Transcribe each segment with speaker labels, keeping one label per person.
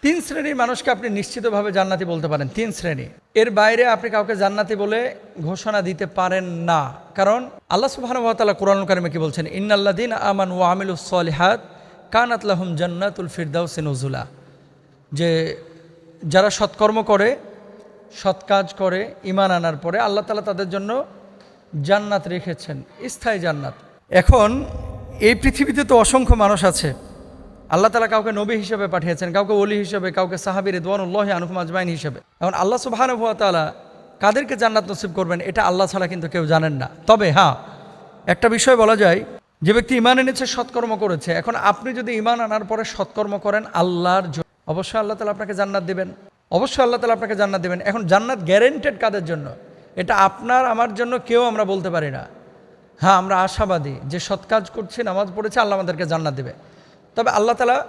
Speaker 1: তিন শ্রেণীর মানুষকে আপনি নিশ্চিতভাবে জান্নাতি বলতে পারেন, তিন শ্রেণী। এর বাইরে আপনি কাউকে জান্নাতি বলে ঘোষণা দিতে পারেন না। কারণ আল্লাহ সুবহানাহু ওয়া তাআলা কোরআনুল কারিমে কি বলছেন? ইন্নাল্লাযীনা আমানু ওয়া আমিলুস সলিহাত কানাত লাহুম জান্নাতুল ফিরদাউসি নুজুলা। যে যারা সৎকর্ম করে, সৎ কাজ করে, ঈমান আনার পরে আল্লাহ তাআলা তাদের জন্য জান্নাত রেখেছেন, স্থায়ী জান্নাত। এখন এই পৃথিবীতে তো অসংখ্য মানুষ আছে। আল্লাহ তাআলা কাউকে নবী হিসেবে পাঠিয়েছেন, কাউকে ওলি হিসেবে, কাউকে সাহাবী রিদওয়ানুল্লাহি আনহুম আজমাইন হিসেবে। এখন আল্লাহ সুবহানাহু ওয়া তাআলা কাদেরকে জান্নাত নসিব করবেন এটা আল্লাহ ছাড়া কিন্তু কেউ জানেন না। তবে হ্যাঁ, একটা বিষয় বলা যায়, যে ব্যক্তি ঈমান এনেছে, সৎকর্ম করেছে, এখন আপনি যদি ঈমান আনার পরে সৎকর্ম করেন আল্লাহর জন্য, অবশ্যই আল্লাহ তাআলা আপনাকে জান্নাত দেবেন, অবশ্যই আল্লাহ তাআলা আপনাকে জান্নাত দেবেন। এখন জান্নাত গ্যারেন্টেড কাদের জন্য? এটা আপনার আমার জন্য কেউ আমরা বলতে পারি না। হ্যাঁ, আমরা আশাবাদী যে সৎ কাজ করছি, নামাজ পড়েছে, আল্লাহ আমাদেরকে জান্নাত দেবে। তবে আল্লাহ তাআলা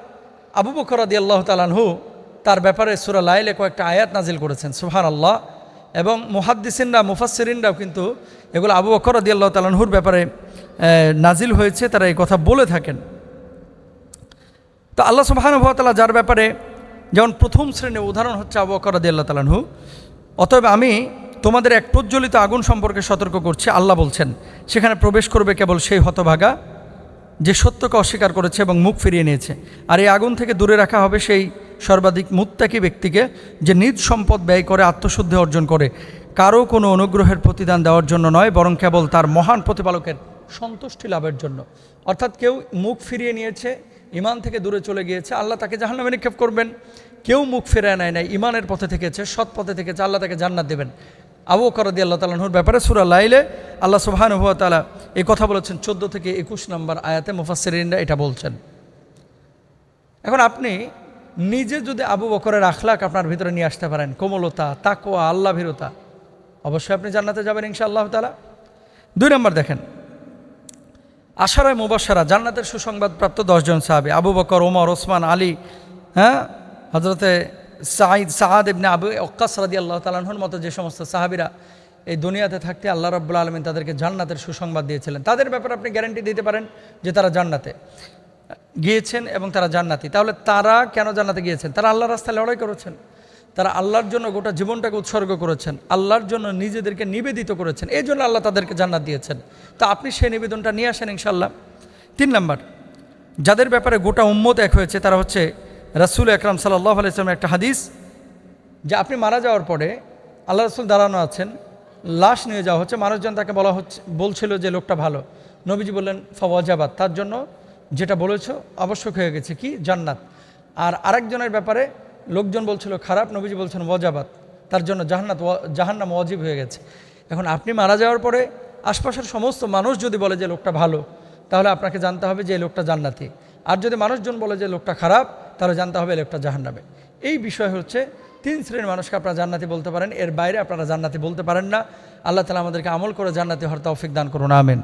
Speaker 1: আবু বকর রাদিয়াল্লাহু তাআলা আনহু তার ব্যাপারে সূরা লাইলে কয়েকটা আয়াত নাজিল করেছেন, সুবহানাল্লাহ। এবং মুহাদ্দিসিনরা, মুফাসসিরিনরাও কিন্তু এগুলো আবু বকর রাদিয়াল্লাহু তাআলা আনহুর ব্যাপারে নাজিল হয়েছে, তারা এই কথা বলে থাকেন। তো আল্লাহ সুবহানাহু ওয়া তাআলা যার ব্যাপারে, যেমন প্রথম শ্রেণীর উদাহরণ হচ্ছে আবু বকর রাদিয়াল্লাহু তাআলা আনহু, অতএব আমি তোমাদের এক প্রজ্বলিত আগুন সম্পর্কে সতর্ক করছি, আল্লাহ বলছেন, সেখানে প্রবেশ করবে কেবল সেই হতভাগা যে সত্যকে অস্বীকার করেছে এবং মুখ ফিরিয়ে নিয়েছে। আর এই আগুন থেকে দূরে রাখা হবে সেই সর্বাধিক মুত্তাকি ব্যক্তিকে, যে নিজ সম্পদ ব্যয় করে আত্মশুদ্ধি অর্জন করে, কারো কোনো অনুগ্রহের প্রতিদান দেওয়ার জন্য নয়, বরং কেবল তার মহান প্রতিপালকের সন্তুষ্টি লাভের জন্য। অর্থাৎ কেউ মুখ ফিরিয়ে নিয়েছে, ঈমান থেকে দূরে চলে গিয়েছে, আল্লাহ তাকে জাহান্নামে নিক্ষেপ করবেন। কেউ মুখ ফিরিয়ে নেয় নাই, ঈমানের পথে থেকেছে, সৎ পথে থেকেছে, আল্লাহ তাকে জান্নাত দেবেন। আবু বকর রাদিয়াল্লাহু তাআলা আনহুর ব্যাপারে সূরা লাইলে আল্লাহ সুবহানাহু ওয়া তাআলা এই কথা বলেছেন 14 থেকে 21 নম্বর আয়াতে, মুফাসসিরিনরা এটা বলছেন। এখন আপনি নিজে যদি আবু বকরের আখলাক আপনার ভিতরে নিয়ে আসতে পারেন, কোমলতা, তাকওয়া, আল্লাহ ভীরুতা, অবশ্যই আপনি জান্নাতে যাবেন ইনশাআল্লাহ তাআলা। 2 নম্বর দেখেন, আশারায়ে মুবাশশারা, জান্নাতের সুসংবাদপ্রাপ্ত 10 জন সাহাবী, আবু বকর, ওমর, ওসমান, আলী, হযরতে সাআদ ইবনে আবু ওয়াক্কাস রাদিয়াল্লাহু তাআলা আনহুর মতো যে সমস্ত সাহাবীরা এই দুনিয়াতে থাকতে আল্লাহ রাব্বুল আলামিন তাদেরকে জান্নাতের সুসংবাদ দিয়েছিলেন, তাদের ব্যাপারে আপনি গ্যারান্টি দিতে পারেন যে তারা জান্নাতে গিয়েছেন এবং তারা জান্নাতি। তাহলে তারা কেন জান্নাতে গিয়েছেন? তারা আল্লাহর রাস্তায় লড়াই করেছেন, তারা আল্লাহর জন্য গোটা জীবনটাকে উৎসর্গ করেছেন, আল্লাহর জন্য নিজেদেরকে নিবেদিত করেছেন, এই জন্য আল্লাহ তাদেরকে জান্নাত দিয়েছেন। তা আপনি সেই নিবেদনটা নিয়ে আসেন ইনশাআল্লাহ। 3 নম্বর, যাদের ব্যাপারে গোটা উম্মত এক হয়েছে, তারা হচ্ছে রাসূল আকরাম সাল্লাল্লাহু আলাইহি ওয়াসাল্লামের একটা হাদিস, যে আপনি মারা যাওয়ার পরে আল্লাহ রাসূল দাঁড়ানো আছেন, লাশ নিয়ে যাওয়া হচ্ছে, মানুষজন তাকে বলছিল যে লোকটা ভালো, নবীজি বললেন ফাওয়াজাবাত, তার জন্য যেটা বলেছ আবশ্যক হয়ে গেছে, কি? জান্নাত। আর আরেকজনের ব্যাপারে লোকজন বলছিল খারাপ, নবীজি বলছেন ওয়াজাবাত, তার জন্য জাহান্নাম ওয়াজিব হয়ে গেছে। এখন আপনি মারা যাওয়ার পরে আশপাশের সমস্ত মানুষ যদি বলে যে লোকটা ভালো, তাহলে আপনাকে জানতে হবে যে এই লোকটা জান্নাতি। আর যদি মানুষজন বলে যে লোকটা খারাপ, তাহলে জানতে হবে লোকটা জাহান্নামে। এই বিষয় হচ্ছে 3 শ্রেণীর মানুষকে আপনারা জান্নাতি বলতে পারেন, এর বাইরে আপনারা জান্নাতি বলতে পারেন না। আল্লাহ তাআলা আমাদেরকে আমল করে জান্নাতি হওয়ার তৌফিক দান করুন, আমিন।